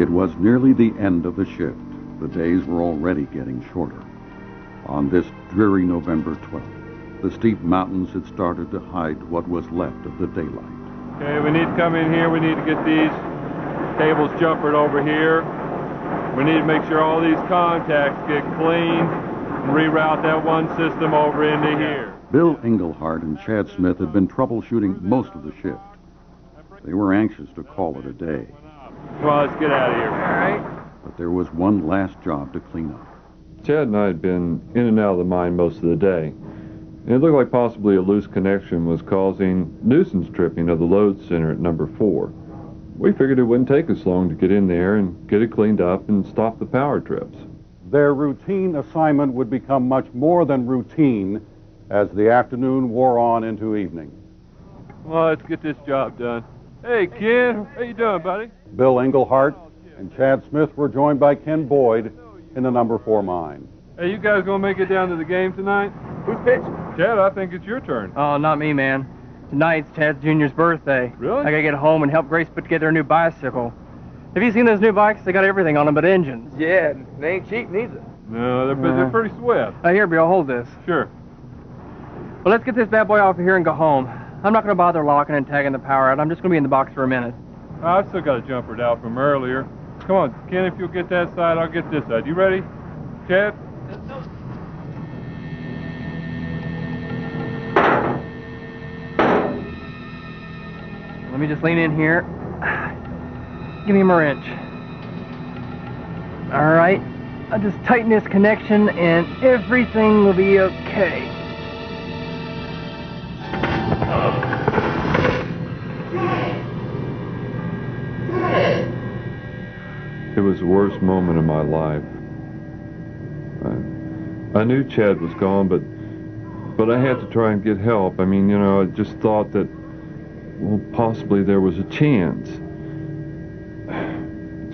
It was nearly the end of the shift. The days were already getting shorter. On this dreary November 12th, the steep mountains had started to hide what was left of the daylight. Okay, we need to come in here. We need to get these cables jumpered over here. We need to make sure all these contacts get cleaned and reroute that one system over into here. Bill Englehart and Chad Smith had been troubleshooting most of the shift. They were anxious to call it a day. Come on, let's get out of here. All right. But there was one last job to clean up. Chad and I had been in and out of the mine most of the day. And it looked like possibly a loose connection was causing nuisance tripping of the load center at number 4. We figured it wouldn't take us long to get in there and get it cleaned up and stop the power trips. Their routine assignment would become much more than routine as the afternoon wore on into evening. Well, let's get this job done. Hey, Ken, how you doing, buddy? Bill Englehart and Chad Smith were joined by Ken Boyd in the number 4 mine. Hey, you guys gonna make it down to the game tonight? Who's pitching? Chad, I think it's your turn. Oh, not me, man. Tonight's Chad's Jr.'s birthday. Really? I gotta get home and help Grace put together a new bicycle. Have you seen those new bikes? They got everything on them but engines. Yeah, they ain't cheap neither. No, they're pretty swift. Here, Bill, hold this. Sure. Well, let's get this bad boy off of here and go home. I'm not gonna bother locking and tagging the power out. I'm just gonna be in the box for a minute. I've still got a jumper out from earlier. Come on, Ken, if you'll get that side, I'll get this side. You ready, Chad? Let me just lean in here. Give me my wrench. All right. I'll just tighten this connection and everything will be okay. It was the worst moment of my life. I knew Chad was gone, but I had to try and get help. I mean, you know, I just thought that, well, possibly there was a chance.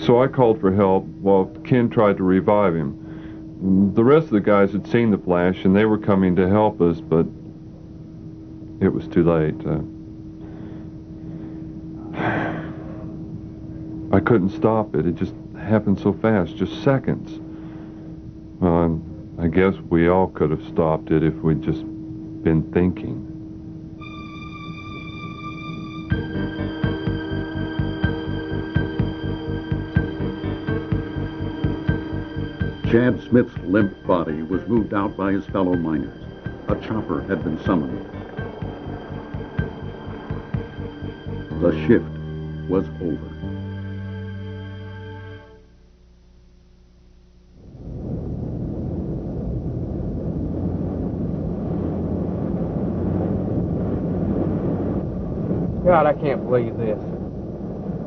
So I called for help while Ken tried to revive him. The rest of the guys had seen the flash, and they were coming to help us, but it was too late. I couldn't stop it. It just happened so fast, just seconds. Well, I guess we all could have stopped it if we'd just been thinking. Chad Smith's limp body was moved out by his fellow miners. A chopper had been summoned. The shift was over. God, I can't believe this.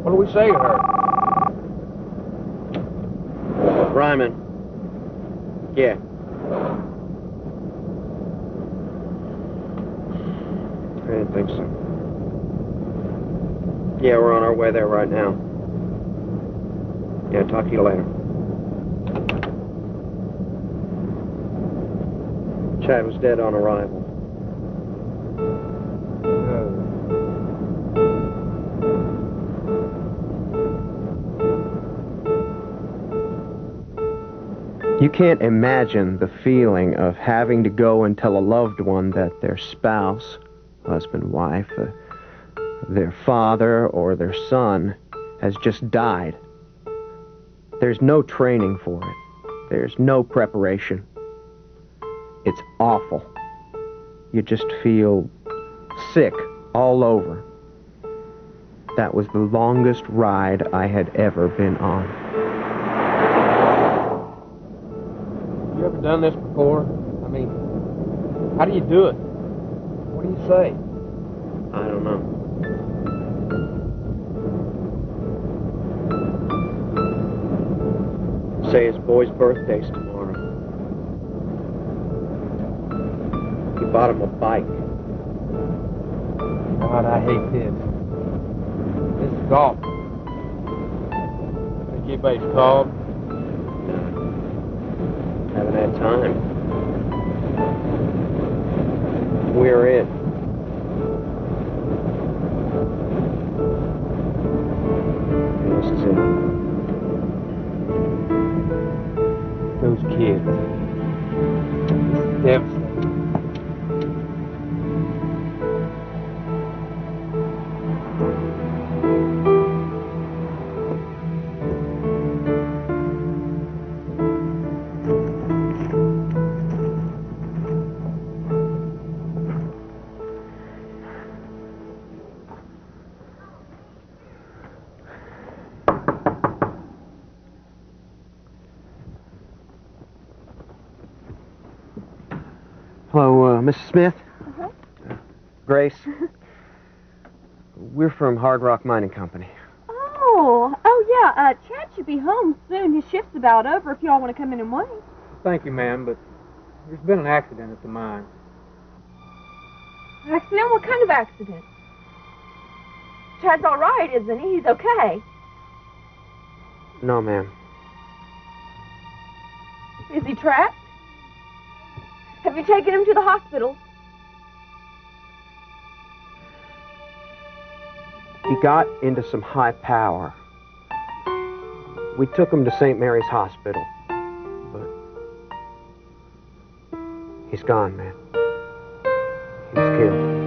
What do we say to her? Ryman. Yeah. I didn't think so. Yeah, we're on our way there right now. Yeah, talk to you later. Chad was dead on arrival. You can't imagine the feeling of having to go and tell a loved one that their spouse, husband, wife, their father, or their son has just died. There's no training for it. There's no preparation. It's awful. You just feel sick all over. That was the longest ride I had ever been on. You ever done this before? I mean, how do you do it? What do you say? I don't know. Say his boy's birthday's tomorrow. He bought him a bike. God, I hate this. This is awful. Think anybody's called? Haven't had time. We're it. This is it. Mrs. Smith? Uh-huh. Grace? We're from Hard Rock Mining Company. Oh, yeah. Chad should be home soon. His shift's about over if y'all want to come in and wait. Thank you, ma'am, but there's been an accident at the mine. Accident? What kind of accident? Chad's all right, isn't he? He's okay. No, ma'am. Is he trapped? Have you taken him to the hospital? He got into some high power. We took him to St. Mary's Hospital, but he's gone, man. He's killed.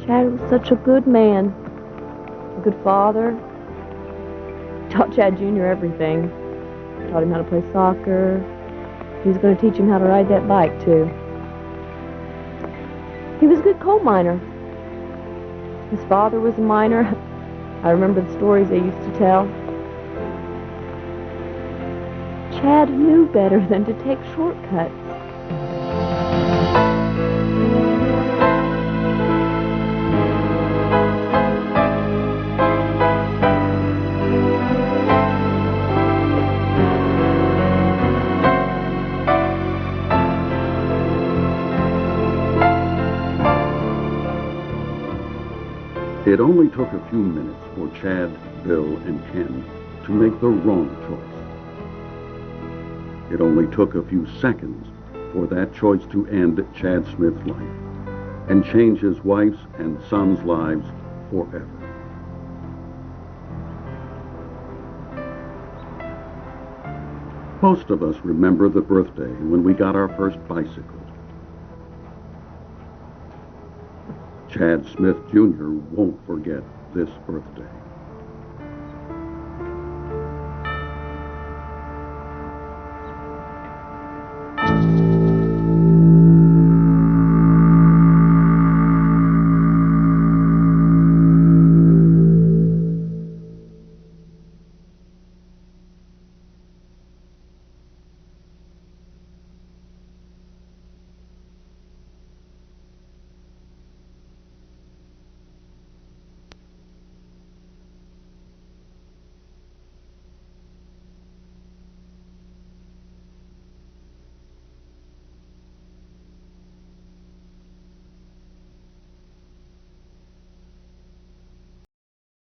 Chad was such a good man, a good father. Taught Chad Jr. everything. Taught him how to play soccer. He was going to teach him how to ride that bike, too. He was a good coal miner. His father was a miner. I remember the stories they used to tell. Chad knew better than to take shortcuts. It only took a few minutes for Chad, Bill, and Ken to make the wrong choice. It only took a few seconds for that choice to end Chad Smith's life and change his wife's and son's lives forever. Most of us remember the birthday when we got our first bicycle. Chad Smith Jr. won't forget this birthday.